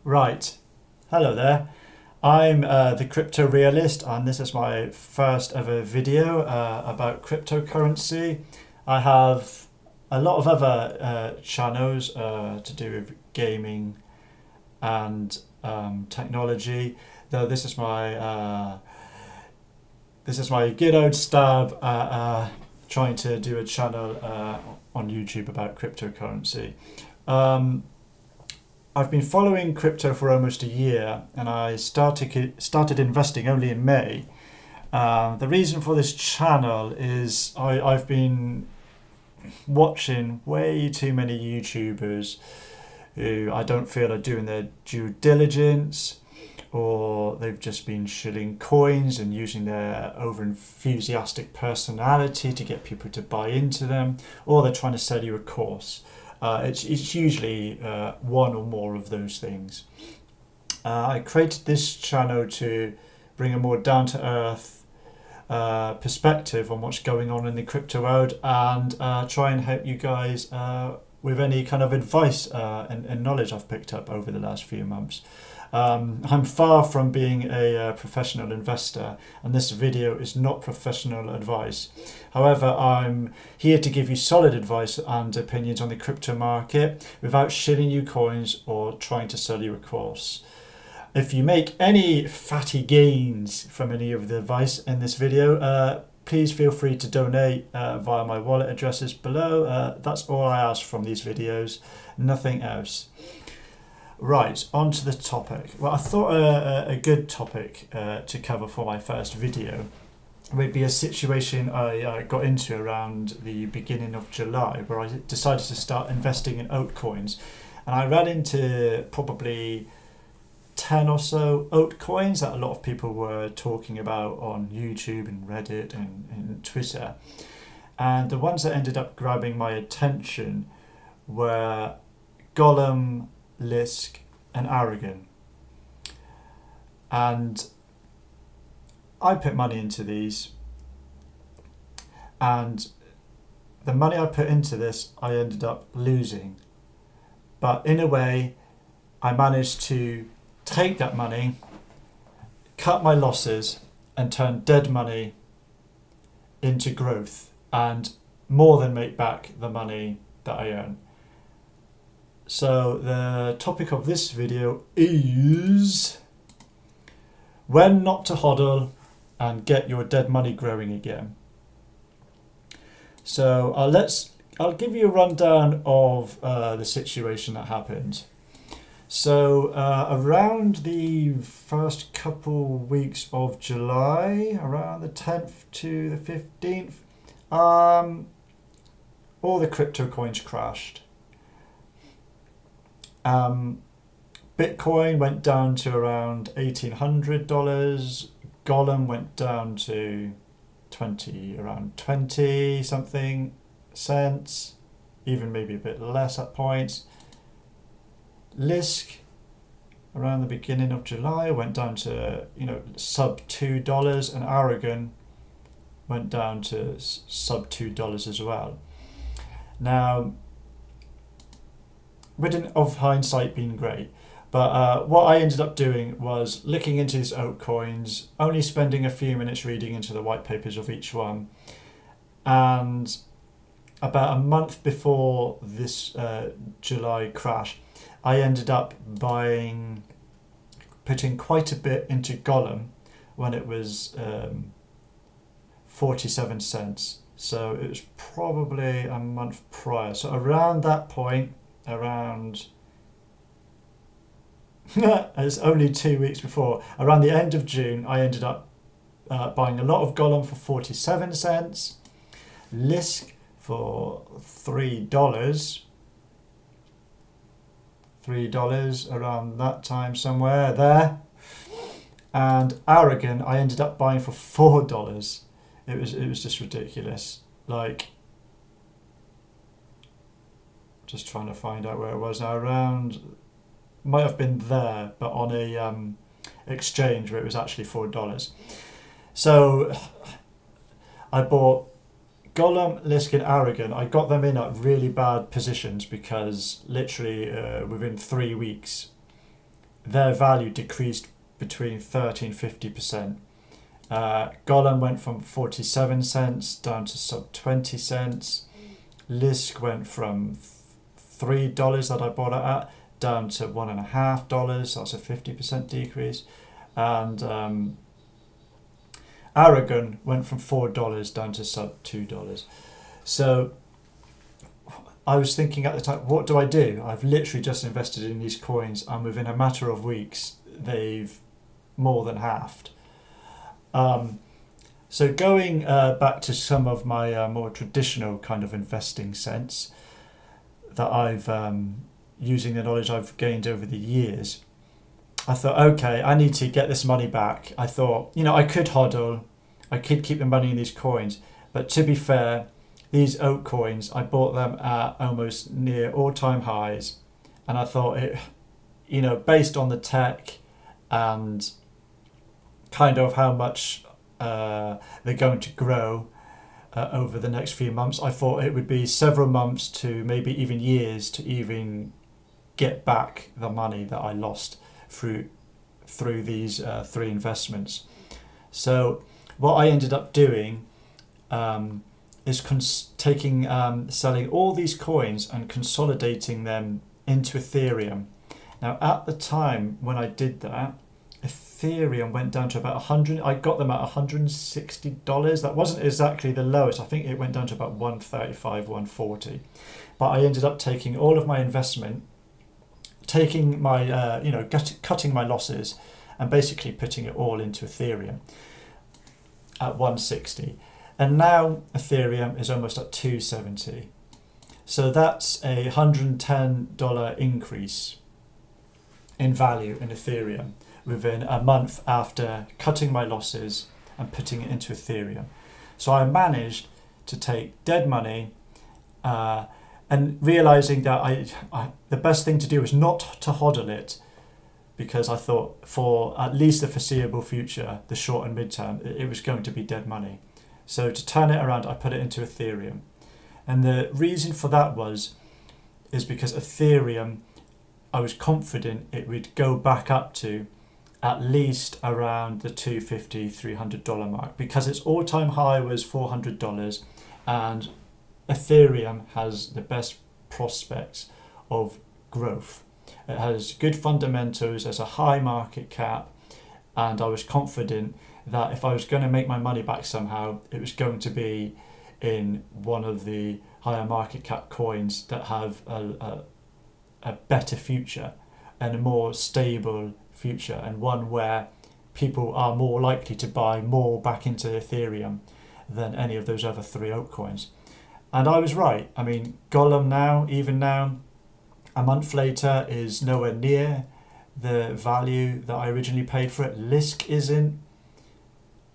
Right, hello there. I'm the Crypto Realist, and this is my first ever video about cryptocurrency. I have a lot of other channels to do with gaming and technology, though this is my good old stab at trying to do a channel on YouTube about cryptocurrency. I've been following crypto for almost a year, and I started investing only in May. The reason for this channel is I've been watching way too many YouTubers who I don't feel are doing their due diligence, or they've just been shilling coins and using their over enthusiastic personality to get people to buy into them, or they're trying to sell you a course. It's usually one or more of those things. I created this channel to bring a more down-to-earth perspective on what's going on in the crypto world, and try and help you guys with any kind of advice and knowledge I've picked up over the last few months. I'm far from being a professional investor, and this video is not professional advice. However, I'm here to give you solid advice and opinions on the crypto market without shilling you coins or trying to sell you a course. If you make any fatty gains from any of the advice in this video, please feel free to donate via my wallet addresses below. That's all I ask from these videos, nothing else. Right, on to the topic. Well, I thought a good topic to cover for my first video would be a situation I got into around the beginning of July, where I decided to start investing in altcoins. And I ran into probably 10 or so altcoins that a lot of people were talking about on YouTube and Reddit and Twitter. And the ones that ended up grabbing my attention were Golem, Lisk and Aragon. And I put money into these, and the money I put into this I ended up losing, but in a way I managed to take that money, cut my losses and turn dead money into growth and more than make back the money that I earn. So the topic of this video is when not to hodl and get your dead money growing again. So I'll give you a rundown of the situation that happened. So around the first couple weeks of July, around the 10th to the 15th, all the crypto coins crashed. Bitcoin went down to around $1,800. Golem went down to around 20 something cents, even maybe a bit less at points. Lisk around the beginning of July went down to sub $2, and Aragon went down to sub $2 as well. Now, wouldn't of hindsight been great, but what I ended up doing was looking into these altcoins, only spending a few minutes reading into the white papers of each one, and about a month before this July crash, I ended up putting quite a bit into Golem when it was 47 cents. So it was probably a month prior. So around that point, it's only 2 weeks before, around the end of June, I ended up buying a lot of Golem for 47 cents, Lisk for $3 around that time, somewhere there, and Aragon I ended up buying for $4. It was just ridiculous. Like, just trying to find out where it was now. Around, might have been there, but on a exchange where it was actually $4. So I bought Golem, Lisk and Aragon. I got them in at really bad positions because literally within 3 weeks their value decreased between 30 and 50%. Golem went from 47 cents down to sub 20 cents. Lisk went from $3 that I bought it at down to $1.50. That's a 50% decrease. And Aragon went from $4 down to sub $2. So I was thinking at the time, what do I do? I've literally just invested in these coins, and within a matter of weeks, they've more than halved. So going back to some of my more traditional kind of investing sense that I've using the knowledge I've gained over the years, I thought, okay, I need to get this money back. I thought, I could hodl, I could keep the money in these coins, but to be fair, these altcoins, I bought them at almost near all-time highs, and I thought based on the tech and kind of how much they're going to grow over the next few months, I thought it would be several months to maybe even years to even get back the money that I lost through these three investments. So what I ended up doing is selling all these coins and consolidating them into Ethereum. Now, at the time when I did that, Ethereum went down to about 100. I got them at $160. That wasn't exactly the lowest. I think it went down to about 135, 140. But I ended up taking all of my investment, taking my, cutting my losses, and basically putting it all into Ethereum at 160. And now Ethereum is almost at 270. So that's a $110 increase in value in Ethereum within a month after cutting my losses and putting it into Ethereum. So I managed to take dead money and realizing that the best thing to do is not to hodl it, because I thought for at least the foreseeable future, the short and midterm, it was going to be dead money. So to turn it around, I put it into Ethereum. And the reason for that is because Ethereum, I was confident it would go back up to at least around the $250, $300 mark, because its all-time high was $400, and Ethereum has the best prospects of growth. It has good fundamentals, there's a high market cap, and I was confident that if I was going to make my money back somehow, it was going to be in one of the higher market cap coins that have a better future and a more stable future, and one where people are more likely to buy more back into Ethereum than any of those other three altcoins. And I was right. I mean, Golem now, even now, a month later, is nowhere near the value that I originally paid for it. Lisk isn't.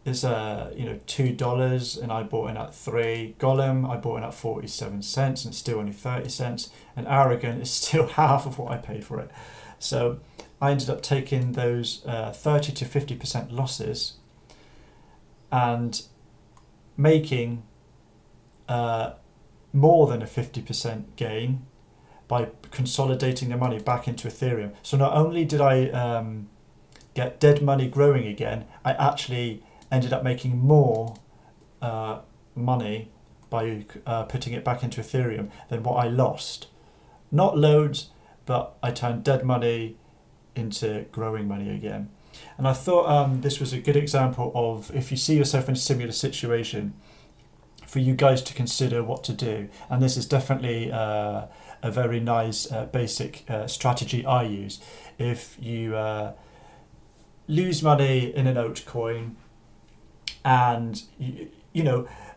It's $2, and I bought in at $3. Golem, I bought in at 47 cents, and it's still only 30 cents. And Aragon is still half of what I paid for it. So I ended up taking those 30 to 50% losses and making more than a 50% gain by consolidating the money back into Ethereum. So not only did I get dead money growing again, I actually ended up making more money by putting it back into Ethereum than what I lost. Not loads, but I turned dead money into growing money again. And I thought this was a good example of, if you see yourself in a similar situation, for you guys to consider what to do. And this is definitely a very nice basic strategy I use. If you lose money in an altcoin, and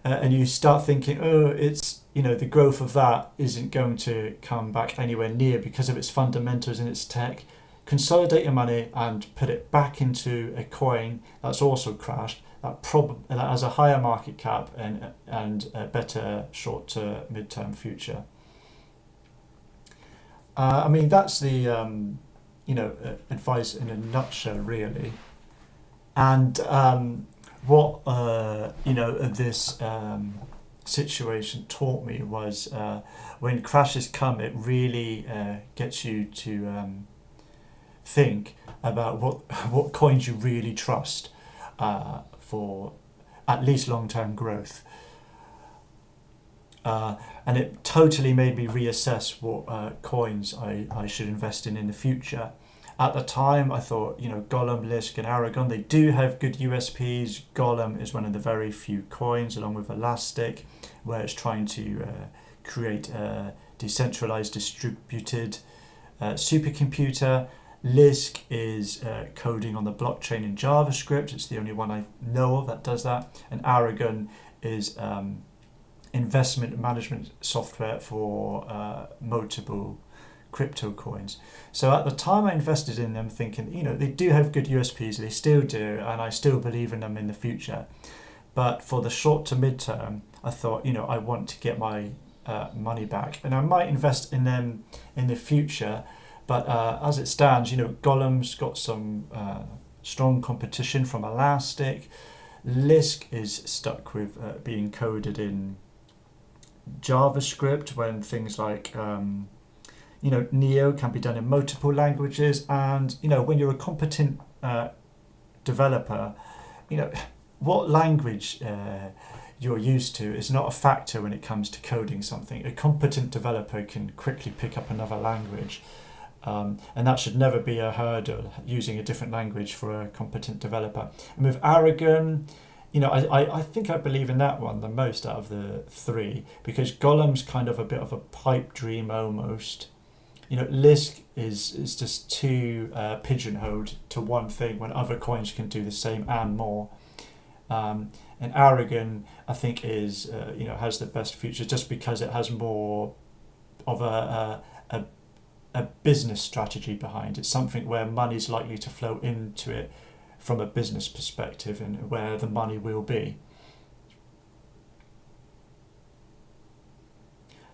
and you start thinking, it's the growth of that isn't going to come back anywhere near because of its fundamentals and its tech, consolidate your money and put it back into a coin that's also crashed, that has a higher market cap and a better short to mid-term future. I mean, that's the advice in a nutshell, really. And what this situation taught me was when crashes come, it really gets you to think about what coins you really trust for at least long-term growth. And it totally made me reassess what coins I should invest in the future. At the time, I thought, Gollum, Lisk, and Aragon, they do have good USPs. Gollum is one of the very few coins, along with Elastic, where it's trying to create a decentralized, distributed supercomputer. Lisk is coding on the blockchain in JavaScript. It's the only one I know of that does that. And Aragon is investment management software for multiple crypto coins. So at the time I invested in them thinking, they do have good USPs, they still do, and I still believe in them in the future. But for the short to midterm, I thought, I want to get my money back, and I might invest in them in the future. But as it stands, Gollum's got some strong competition from Elastic. Lisk is stuck with being coded in JavaScript when things like Neo can be done in multiple languages, and when you're a competent developer, what language you're used to is not a factor when it comes to coding something. A competent developer can quickly pick up another language, and that should never be a hurdle, using a different language for a competent developer. And with Aragon, I think I believe in that one the most out of the three, because Gollum's kind of a bit of a pipe dream almost. Lisk is just too pigeonholed to one thing when other coins can do the same and more. And Aragon, I think, is has the best future just because it has more of a business strategy behind it, something where money's likely to flow into it from a business perspective and where the money will be.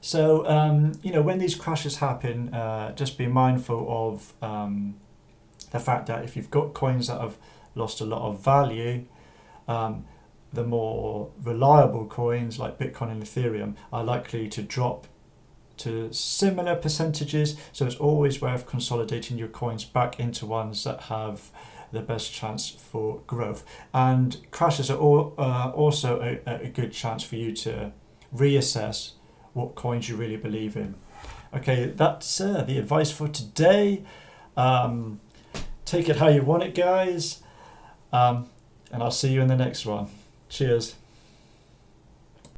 So, when these crashes happen, just be mindful of the fact that if you've got coins that have lost a lot of value, the more reliable coins like Bitcoin and Ethereum are likely to drop to similar percentages. So it's always worth consolidating your coins back into ones that have the best chance for growth. And crashes are also a good chance for you to reassess what coins you really believe in. Okay, that's the advice for today. Take it how you want it, guys. And I'll see you in the next one. Cheers.